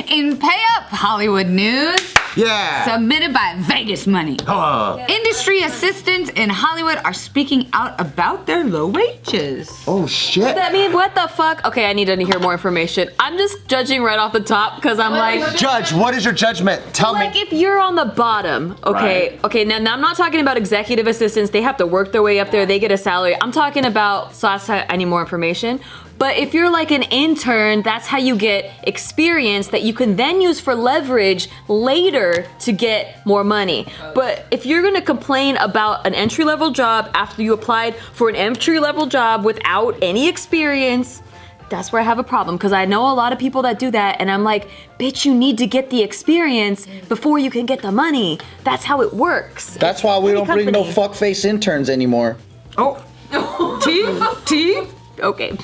In Pay Up Hollywood news. Yeah. Submitted by Vegas Money. Industry assistants in Hollywood are speaking out about their low wages. Oh shit. I mean, what the fuck? Okay, I need to hear more information. I'm just judging right off the top because I'm like, Judge, what is your judgment? Tell me. like if you're on the bottom, okay, Right. okay. Now I'm not talking about executive assistants. They have to work their way up there. They get a salary. I'm talking about. So I need more information. But if you're like an intern, that's how you get experience that you can then use for leverage later to get more money. But if you're gonna complain about an entry-level job after you applied for an entry-level job without any experience, that's where I have a problem, because I know a lot of people that do that, and I'm like, bitch, you need to get the experience before you can get the money. That's how it works. That's why we don't bring no fuckface interns anymore. Oh. T? Okay.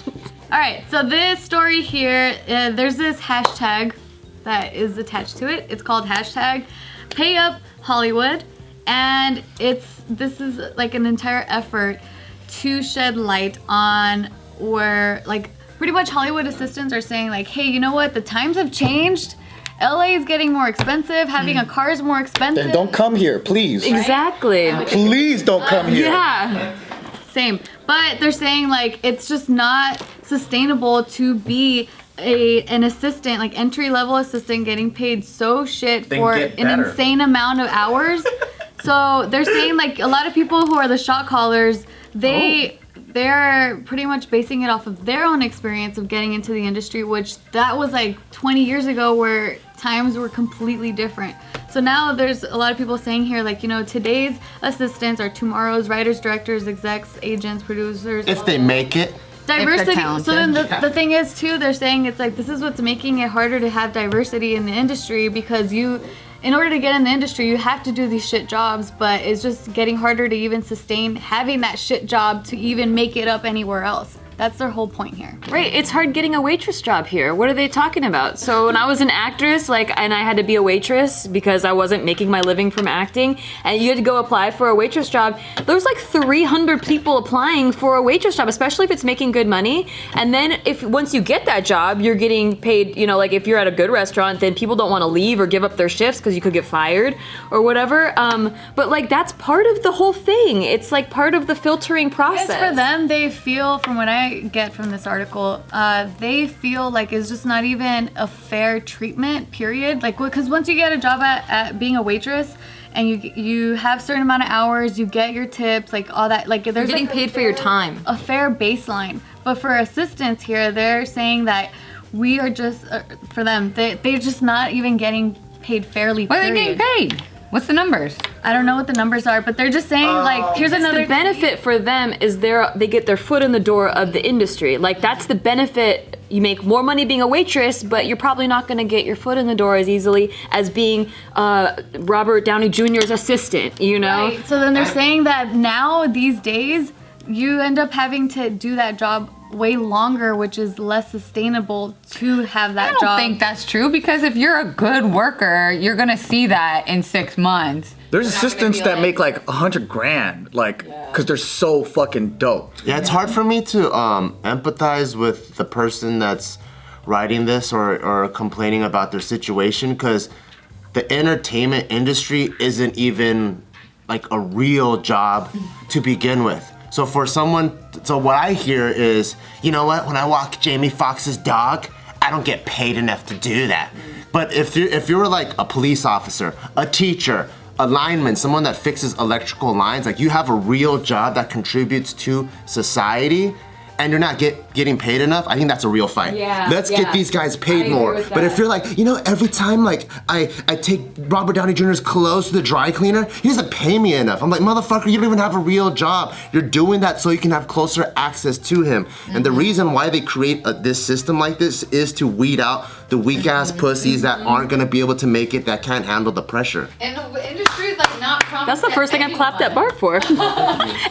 All right, so this story here, there's this hashtag that is attached to it. It's called hashtag Pay Up Hollywood, and this is like an entire effort to shed light on where like pretty much Hollywood assistants are saying like, hey, you know what? The times have changed. LA is getting more expensive. Having a car is more expensive. Then don't come here, please. Exactly. Please don't come here. Yeah. Same. But they're saying like it's just not sustainable to be an assistant, like entry-level assistant, getting paid so shit for an insane amount of hours. So they're saying like a lot of people who are the shot callers, they're pretty much basing it off of their own experience of getting into the industry, which that was like 20 years ago where times were completely different. So now there's a lot of people saying here like, you know, today's assistants are tomorrow's writers, directors, execs, agents, producers. If they make it. Diversity. So then the thing is too, they're saying it's like this is what's making it harder to have diversity in the industry, because in order to get in the industry, you have to do these shit jobs, but it's just getting harder to even sustain having that shit job to even make it up anywhere else. That's their whole point here. Right, it's hard getting a waitress job here. What are they talking about? So when I was an actress, and I had to be a waitress because I wasn't making my living from acting, and you had to go apply for a waitress job, there was like 300 people applying for a waitress job, especially if it's making good money. And then once you get that job, you're getting paid, you know, like if you're at a good restaurant, then people don't want to leave or give up their shifts because you could get fired or whatever. But like that's part of the whole thing. It's like part of the filtering process. As for them, they feel, from what I get from this article, they feel like it's just not even a fair treatment, period. Like, because once you get a job at being a waitress and you have a certain amount of hours, you get your tips, like all that, like there's getting paid for your time. A fair baseline. But for assistants here, they're saying that we are just, for them, they're just not even getting paid fairly, What are period. they getting paid? What's the numbers? I don't know what the numbers are, but they're just saying like, here's another The benefit for them is they get their foot in the door of the industry. Like that's the benefit. You make more money being a waitress, but you're probably not going to get your foot in the door as easily as being Robert Downey Jr.'s assistant, you know? Right. So then they're saying that now, these days, you end up having to do that job way longer, which is less sustainable to have that job. I don't think that's true, because if you're a good worker, you're gonna see that in 6 months. There's assistants that make like 100 grand, like, cause they're so fucking dope. Yeah, it's hard for me to empathize with the person that's writing this or complaining about their situation, because the entertainment industry isn't even like a real job to begin with. So for someone, so what I hear is, you know what, when I walk Jamie Foxx's dog, I don't get paid enough to do that. But if you're like a police officer, a teacher, a lineman, someone that fixes electrical lines, like you have a real job that contributes to society, and you're not getting paid enough, I think that's a real fight. Yeah, Let's get these guys paid more. But if you're like, you know, every time like I take Robert Downey Jr.'s clothes to the dry cleaner, he doesn't pay me enough. I'm like, motherfucker, you don't even have a real job. You're doing that so you can have closer access to him. And the reason why they create this system like this is to weed out the weak ass pussies that aren't gonna be able to make it, that can't handle the pressure. And the industry is like not promised. That's the first thing I've clapped at Bart for.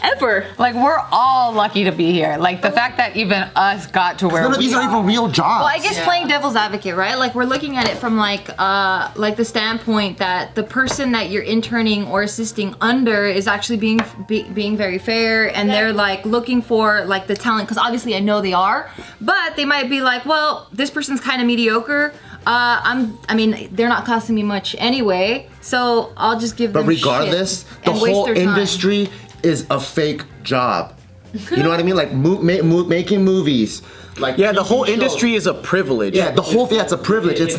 Ever. Like we're all lucky to be here. Like the fact that even us got to where None of these are even real jobs. Well, I guess playing devil's advocate, right? Like we're looking at it from like the standpoint that the person that you're interning or assisting under is actually being very fair, and they're like looking for like the talent, because obviously I know they are, but they might be like, well, this person's kind of mediocre. I mean, they're not costing me much anyway, so I'll just give them But regardless, shit the and waste whole their time. industry is a fake job. You know what I mean? Like making movies. Like Yeah, the whole TV shows. industry is a privilege. Yeah, the whole thing. It's a privilege. It's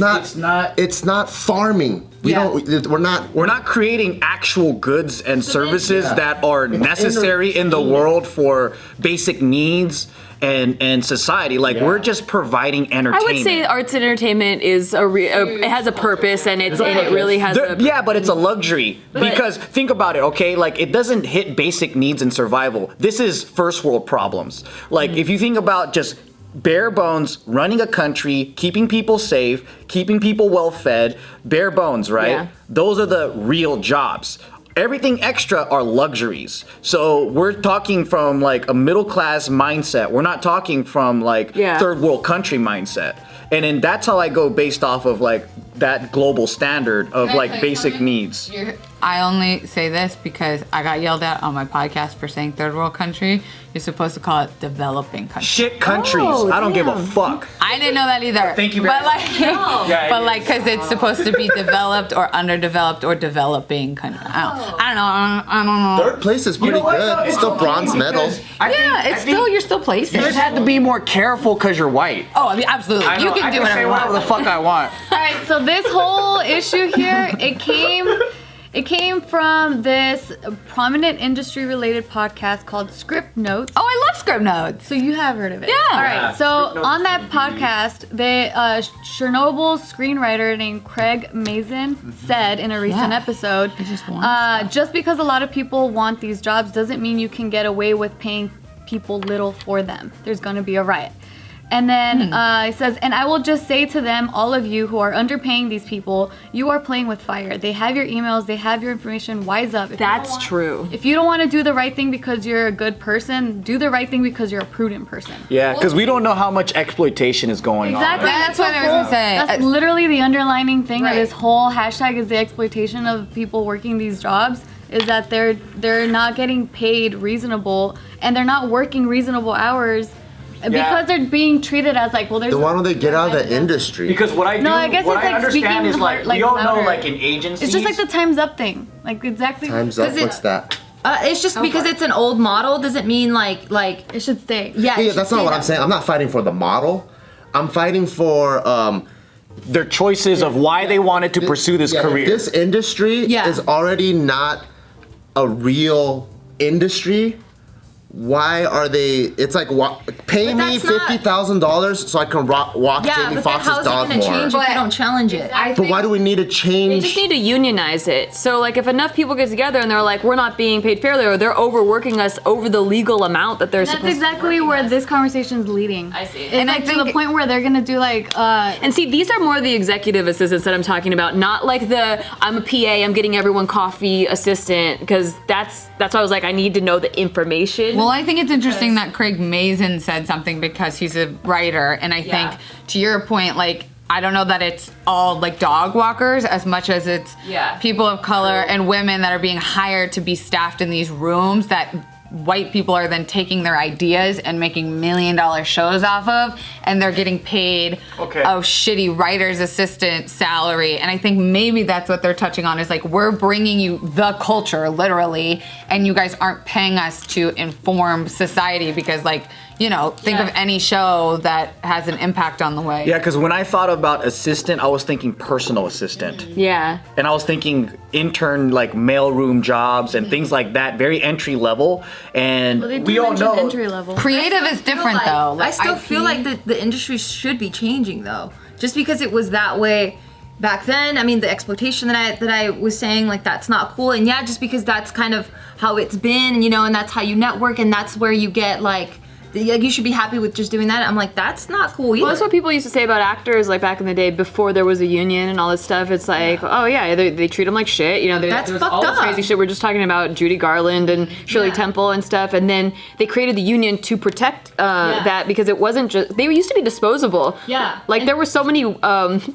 not farming. We're not creating actual goods and services that are necessary in the world for basic needs and society. Like we're just providing I entertainment. would say arts and entertainment is it has a purpose and it really has a Yeah, but it's a luxury because think about it, okay? Like it doesn't hit basic needs and survival. This is first world problems. Like if you think about just bare bones running a country, keeping people safe, keeping people well fed, bare bones, right? Yeah. Those are the real jobs. Everything extra are luxuries. So we're talking from like a middle class mindset. We're not talking from like third world country mindset. And then that's how I go based off of like that global standard of like basic needs. I only say this because I got yelled at on my podcast for saying third world country. You're supposed to call it developing country. Shit countries. I don't give a fuck. I didn't know that either. Thank you very much. But like, because it's supposed to be developed or underdeveloped or developing country. I don't know. Third place is pretty good. It's still bronze medal. You're still placing. You just had to be more careful because you're white. Oh, I mean, absolutely. You can do whatever you want. the fuck I want. All right, so this whole issue here, it came from this prominent industry-related podcast called Script Notes. Oh, I love Script Notes. So you have heard of it? Yeah. All right. So on that podcast, the Chernobyl screenwriter named Craig Mazin said in a recent episode, just because a lot of people want these jobs doesn't mean you can get away with paying people little for them. There's going to be a riot. And then it says, and I will just say to them, all of you who are underpaying these people, you are playing with fire. They have your emails, they have your information. Wise up. That's true. If you don't want to do the right thing because you're a good person, do the right thing because you're a prudent person. Yeah, because we don't know how much exploitation is going Exactly. on. That's what I was gonna say. That's literally the underlining thing of Right. this whole hashtag is the exploitation of people working these jobs. Is that they're not getting paid reasonable and they're not working reasonable hours. Because they're being treated as like, well, there's. Then why don't they get out of the industry? Because what I do, No, I guess what it's I like understand speaking is like hard, like we all know louder. like in agencies. It's just like the time's up thing. Like exactly. Time's up. Does it- What's that? It's just because it's an old model doesn't mean like It should stay. yeah. it Yeah, should that's not stay what that I'm saying. I'm not fighting for the model. I'm fighting for their choices of why they wanted to pursue this career. This industry Yeah. is already not a real industry. Why are they? It's like pay But me that's not- $50,000 so I can walk Yeah, Jamie but then Foxx's how is it dog gonna more. change if you don't challenge it? But why do we need to They change? just need to unionize it. So like if enough people get together and they're like, we're not being paid fairly or they're overworking us over the legal amount that they're That's supposed exactly where this conversation's leading. I see. It's And like to the point where they're gonna do like And see, these are more the executive assistants that I'm talking about, not like the I'm a PA, I'm getting everyone coffee assistant, because that's why I was like, I need to know the information. Well, I think it's interesting that Craig Mazin said something because he's a writer, and I think to your point, like I don't know that it's all like dog walkers as much as it's people of color and women that are being hired to be staffed in these rooms that white people are then taking their ideas and making $1 million shows off of, and they're getting paid a shitty writer's assistant salary. And I think maybe that's what they're touching on is like, we're bringing you the culture literally, and you guys aren't paying us to inform society because like, you know, think of any show that has an impact on the way. Yeah, because when I thought about assistant, I was thinking personal assistant. Yeah. And I was thinking intern, like mailroom jobs and things like that, very entry level. And well, they do we all mention know entry level. Creative is different though. I still IP feel like the industry should be changing though. Just because it was that way back then. I mean, the exploitation that I was saying, like that's not cool. And yeah, just because that's kind of how it's been, you know, and that's how you network, and that's where you get like you should be happy with just doing that. I'm like, that's not cool either. Well, that's what people used to say about actors, like back in the day before there was a union and all this stuff. It's like, oh yeah, they treat them like shit. You know, That's there's fucked all this up. crazy shit. We're just talking about Judy Garland and Shirley Temple and stuff. And then they created the union to protect that because it wasn't just, they used to be disposable. Yeah. Like there were so many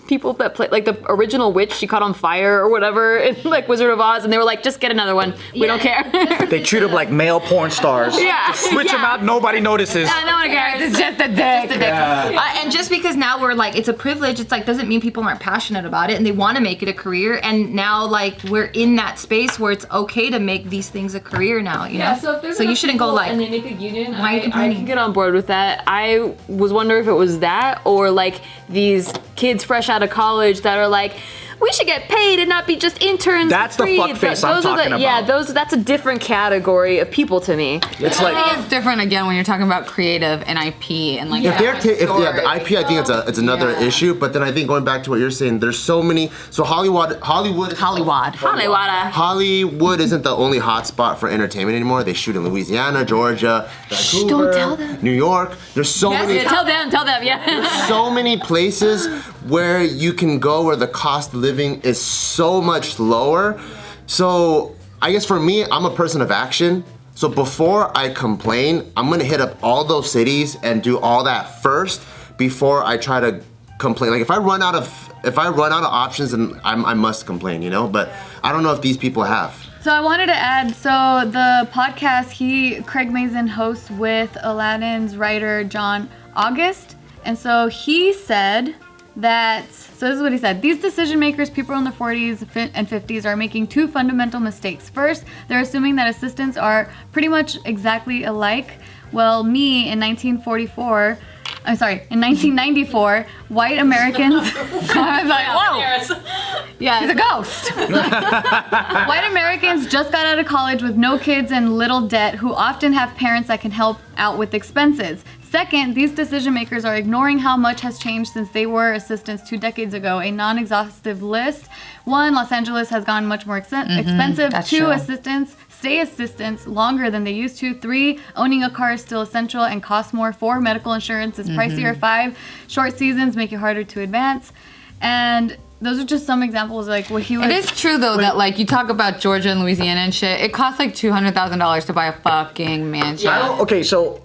people that played, like the original witch, she caught on fire or whatever, in like Wizard of Oz, and they were like, just get another one. We don't care. they treat them like male porn stars. Yeah. Just switch them out, nobody notices. versus. No one cares. It's just a dick. And just because now we're like, it's a privilege, it's like, doesn't mean people aren't passionate about it and they want to make it a career. And now, like, we're in that space where it's okay to make these things a career now, you know? So you shouldn't go like, and they make a union. why are you I complaining? can get on board with that. I was wondering if it was that or like these kids fresh out of college that are like, we should get paid and not be just interns. That's the free. fuckface I'm talking about. Yeah, that's a different category of people to me. It's I like think it's different again when you're talking about creative and IP and like. If they're the IP, I think it's another issue. But then I think going back to what you're saying, there's so many. So Hollywood isn't the only hotspot for entertainment anymore. They shoot in Louisiana, Georgia, Vancouver, don't tell them. New York. There's so many. Yeah, tell them, yeah. There's so many places where you can go where the cost of living is so much lower. So I guess for me, I'm a person of action. So before I complain, I'm gonna hit up all those cities and do all that first before I try to complain. Like if I run out of options, then I must complain, you know? But I don't know if these people have. So I wanted to add, so the podcast Craig Mazin hosts with Aladdin's writer John August. And so he said so this is what he said. These decision makers, people in their 40s and 50s, are making two fundamental mistakes. First, they're assuming that assistants are pretty much exactly alike. Well, in 1994, white Americans, I was like, whoa, yeah, he's a ghost. White Americans just got out of college with no kids and little debt who often have parents that can help out with expenses. Second, these decision makers are ignoring how much has changed since they were assistants 2 decades ago. A non-exhaustive list. 1, Los Angeles has gone much more expensive. 2, true. assistants stay assistants longer than they used to. 3, owning a car is still essential and costs more. 4, medical insurance is pricier. 5, short seasons make it harder to advance. And those are just some examples, like what he was. It is true though that like you talk about Georgia and Louisiana and shit. It costs like $200,000 to buy a fucking mansion. Okay, so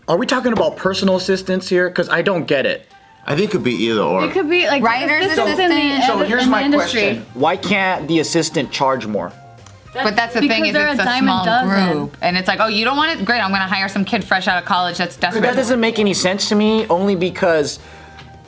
are we talking about personal assistants here? Because I don't get it. I think it could be either or. It could be like writer's assistant. So here's in the my industry. question: why can't the assistant charge more? But that's the Because thing is they're it's a a dime a small dozen. group. And it's like, oh, you don't want it? Great, I'm going to hire some kid fresh out of college that's desperate. That doesn't make any sense to me, only because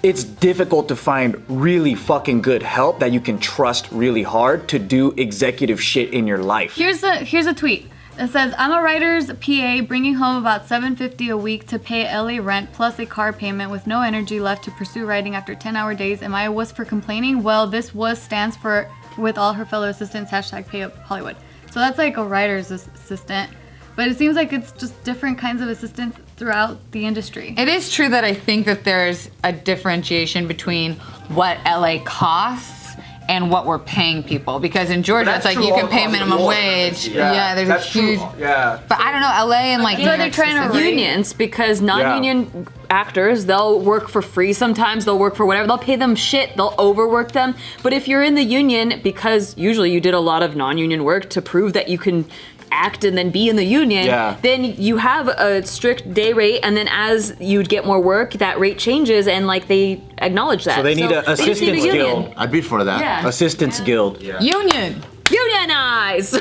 it's difficult to find really fucking good help that you can trust really hard to do executive shit in your life. Here's a tweet. It says, I'm a writer's PA bringing home about $750 a week to pay LA rent plus a car payment with no energy left to pursue writing after 10-hour days. Am I a wuss for complaining? Well, this WUS stands for with all her fellow assistants, #pay up Hollywood. So that's like a writer's assistant. But it seems like it's just different kinds of assistants throughout the industry. It is true that I think that there's a differentiation between what LA costs and what we're paying people, because in Georgia it's like you can pay minimum wage. Yeah, there's a huge. Yeah. But I don't know, LA and like. they're trying to unions, because non-union actors, they'll work for free sometimes, they'll work for whatever, they'll pay them shit, they'll overwork them. But if you're in the union, because usually you did a lot of non-union work to prove that you can act and then be in the union, then you have a strict day rate, and then as you'd get more work, that rate changes, and like they acknowledge that. So they need an assistance guild. I'd be for that. Yeah. Assistance guild. Union! Unionize!